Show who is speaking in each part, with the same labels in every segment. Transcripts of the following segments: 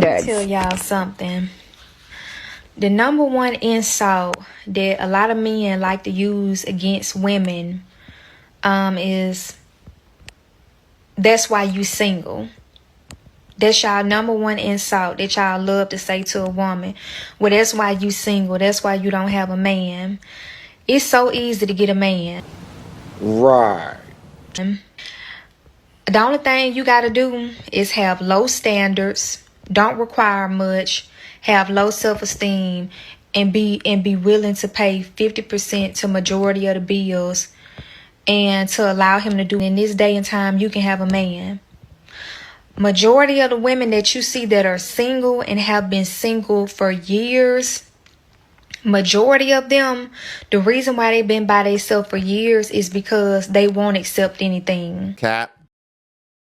Speaker 1: Tell y'all something. The number one insult that a lot of men like to use against women is, that's why you single. That's y'all number one insult that y'all love to say to a woman. Well, that's why you single. That's why you don't have a man. It's so easy to get a man.
Speaker 2: Right.
Speaker 1: The only thing you gotta do is have low standards, don't require much, have low self-esteem, and be willing to pay 50% to majority of the bills, and to allow him to do. In this day and time, you can have a man. Majority of the women that you see that are single and have been single for years, majority of them, the reason why they've been by themselves for years is because they won't accept anything.
Speaker 2: Cap.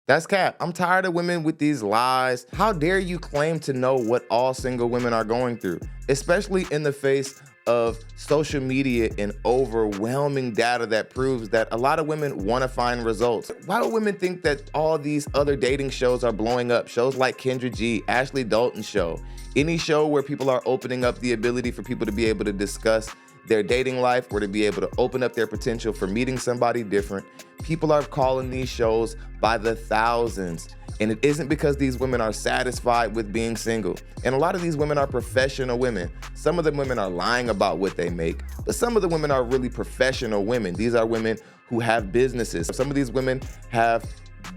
Speaker 2: That's cap. I'm tired of women with these lies. How dare you claim to know what all single women are going through, especially in the face of social media and overwhelming data that proves that a lot of women want to find results. Why do women think that all these other dating shows are blowing up? Shows like Kendra G, Ashley Dalton show, any show where people are opening up the ability for people to be able to discuss their dating life or to be able to open up their potential for meeting somebody different. People are calling these shows by the thousands. And it isn't because these women are satisfied with being single. And a lot of these women are professional women. Some of the women are lying about what they make, but some of the women are really professional women. These are women who have businesses. Some of these women have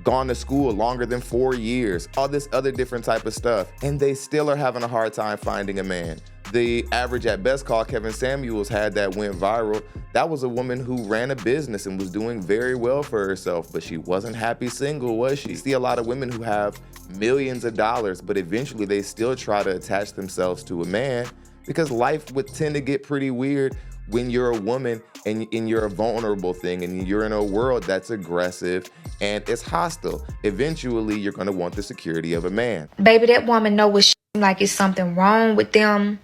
Speaker 2: gone to school longer than 4 years, all this other different type of stuff, and they still are having a hard time finding a man. The average at best call Kevin Samuels had that went viral. That was a woman who ran a business and was doing very well for herself, but she wasn't happy single, was she? You see a lot of women who have millions of dollars, but eventually they still try to attach themselves to a man because life would tend to get pretty weird when you're a woman and you're a vulnerable thing and you're in a world that's aggressive and it's hostile. Eventually, you're gonna want the security of a man.
Speaker 1: Baby, that woman know what she like, is something wrong with them.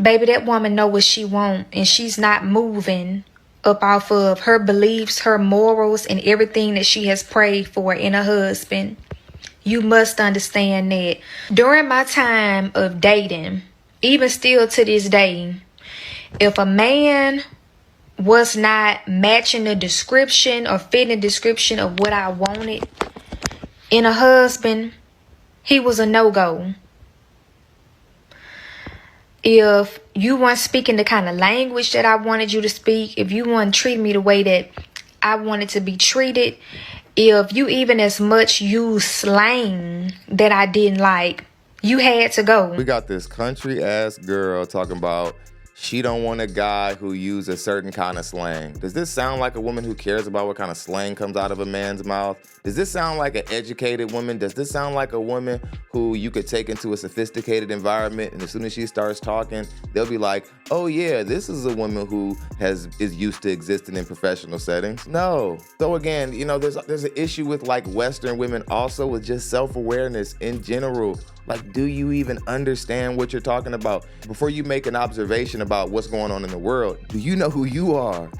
Speaker 1: Baby, that woman know what she want, and she's not moving up off of her beliefs, her morals, and everything that she has prayed for in a husband. You must understand that. During my time of dating, even still to this day, if a man was not matching the description or fitting the description of what I wanted in a husband, he was a no-go. If you weren't speaking the kind of language that I wanted you to speak, if you weren't treating me the way that I wanted to be treated, if you even as much use slang that I didn't like, you had to go.
Speaker 2: We got this country ass girl talking about she don't want a guy who use a certain kind of slang. Does this sound like a woman who cares about what kind of slang comes out of a man's mouth? Does this sound like an educated woman? Does this sound like a woman who you could take into a sophisticated environment and as soon as she starts talking, they'll be like, oh yeah, this is a woman who is used to existing in professional settings? No. So again, you know, there's an issue with like Western women also with just self-awareness in general. Like, do you even understand what you're talking about? Before you make an observation about what's going on in the world, do you know who you are?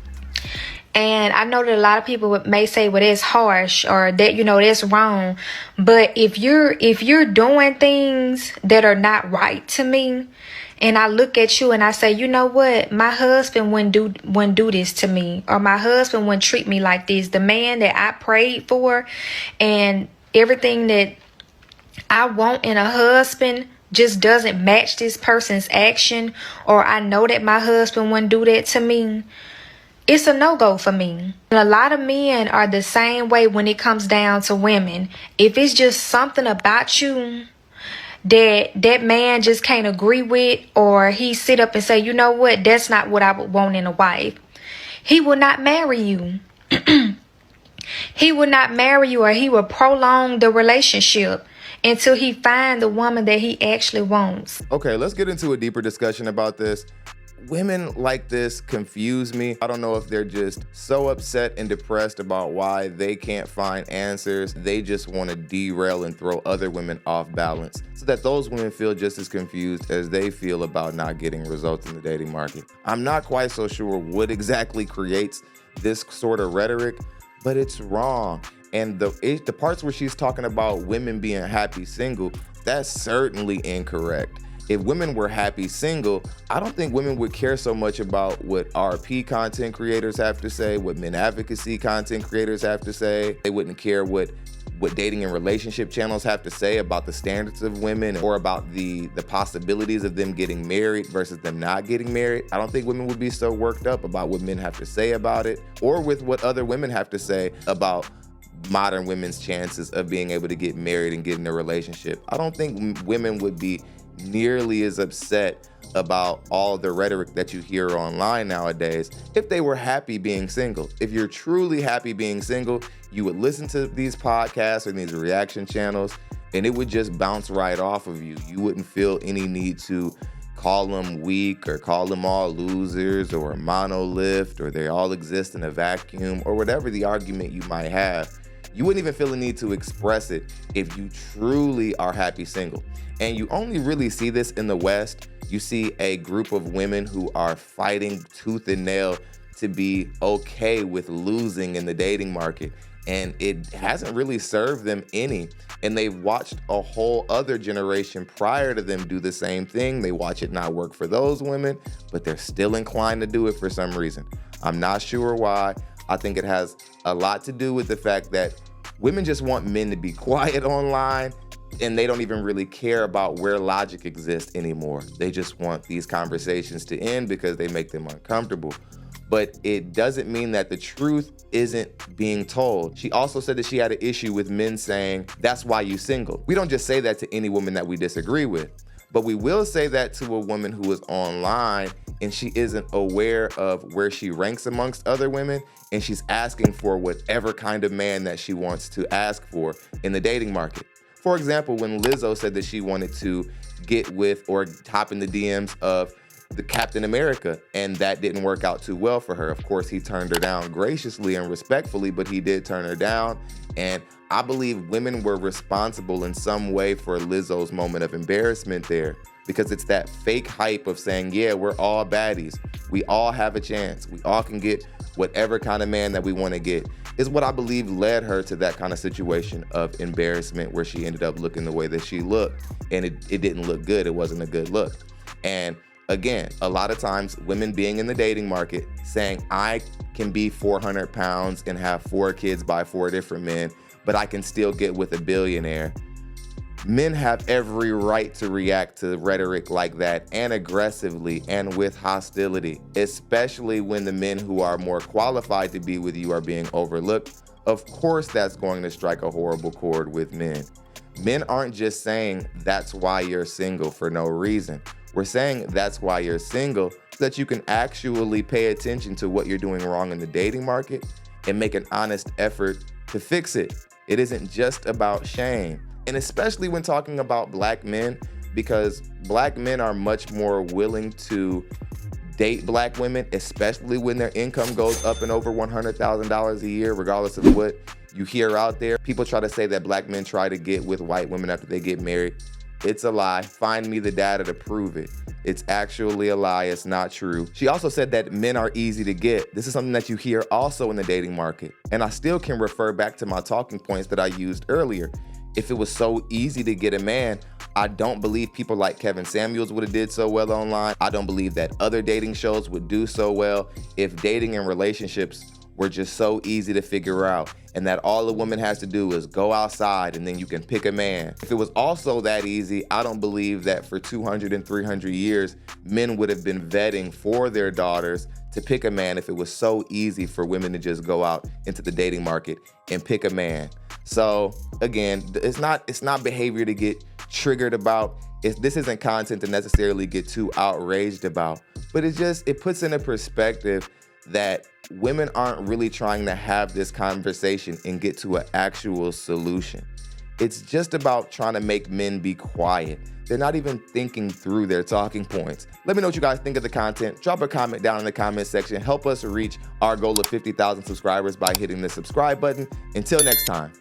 Speaker 1: And I know that a lot of people may say, well, that's harsh or that, you know, that's wrong. But if you're doing things that are not right to me, and I look at you and I say, you know what, my husband wouldn't do this to me, or my husband wouldn't treat me like this. The man that I prayed for and everything that I want in a husband just doesn't match this person's action, or I know that my husband wouldn't do that to me, it's a no-go for me. And a lot of men are the same way when it comes down to women. If it's just something about you that man just can't agree with, or he sit up and say, you know what, that's not what I would want in a wife, he will not marry you. He will not marry you, or he will prolong the relationship until he finds the woman that he actually wants.
Speaker 2: Okay, let's get into a deeper discussion about this. Women like this confuse me. I don't know if they're just so upset and depressed about why they can't find answers. They just want to derail and throw other women off balance so that those women feel just as confused as they feel about not getting results in the dating market. I'm not quite so sure what exactly creates this sort of rhetoric, but it's wrong. And the parts where she's talking about women being happy single, That's certainly incorrect. If women were happy single, I don't think women would care so much about what RP content creators have to say, what men advocacy content creators have to say. They wouldn't care what dating and relationship channels have to say about the standards of women or about the possibilities of them getting married versus them not getting married. I don't think women would be so worked up about what men have to say about it or with what other women have to say about modern women's chances of being able to get married and get in a relationship. I don't think women would be nearly as upset about all the rhetoric that you hear online nowadays if they were happy being single. If you're truly happy being single, you would listen to these podcasts or these reaction channels and it would just bounce right off of you. You wouldn't feel any need to call them weak or call them all losers or a monolith or they all exist in a vacuum or whatever the argument you might have. You wouldn't even feel the need to express it if you truly are happy single. And you only really see this in the West. You see a group of women who are fighting tooth and nail to be okay with losing in the dating market. And it hasn't really served them any. And they've watched a whole other generation prior to them do the same thing. They watch it not work for those women, but they're still inclined to do it for some reason. I'm not sure why. I think it has a lot to do with the fact that women just want men to be quiet online and they don't even really care about where logic exists anymore. They just want these conversations to end because they make them uncomfortable. But it doesn't mean that the truth isn't being told. She also said that she had an issue with men saying, that's why you single. We don't just say that to any woman that we disagree with, but we will say that to a woman who is online and she isn't aware of where she ranks amongst other women and she's asking for whatever kind of man that she wants to ask for in the dating market. For example, when Lizzo said that she wanted to get with or hop in the DMs of the Captain America, and that didn't work out too well for her. Of course, he turned her down graciously and respectfully, but he did turn her down. And I believe women were responsible in some way for Lizzo's moment of embarrassment there, because it's that fake hype of saying, yeah, we're all baddies. We all have a chance. We all can get whatever kind of man that we want to get, is what I believe led her to that kind of situation of embarrassment where she ended up looking the way that she looked. And it didn't look good. It wasn't a good look. And again, a lot of times women being in the dating market saying, I can be 400 pounds and have 4 kids by 4 different men, but I can still get with a billionaire. Men have every right to react to rhetoric like that and aggressively and with hostility, especially when the men who are more qualified to be with you are being overlooked. Of course, that's going to strike a horrible chord with men. Men aren't just saying that's why you're single for no reason. We're saying that's why you're single so that you can actually pay attention to what you're doing wrong in the dating market and make an honest effort to fix it. It isn't just about shame. And especially when talking about black men, because black men are much more willing to date black women, especially when their income goes up and over $100,000 a year, regardless of what you hear out there. People try to say that black men try to get with white women after they get married. It's a lie. Find me the data to prove it. It's actually a lie. It's not true. She also said that men are easy to get. This is something that you hear also in the dating market. And I still can refer back to my talking points that I used earlier. If it was so easy to get a man, I don't believe people like Kevin Samuels would have did so well online. I don't believe that other dating shows would do so well if dating and relationships were just so easy to figure out and that all a woman has to do is go outside and then you can pick a man. If it was also that easy, I don't believe that for 200 and 300 years, men would have been vetting for their daughters to pick a man if it was so easy for women to just go out into the dating market and pick a man. So again, it's not behavior to get triggered about. This isn't content to necessarily get too outraged about, but it puts in a perspective that women aren't really trying to have this conversation and get to an actual solution. It's just about trying to make men be quiet. They're not even thinking through their talking points. Let me know what you guys think of the content. Drop a comment down in the comment section. Help us reach our goal of 50,000 subscribers by hitting the subscribe button. Until next time.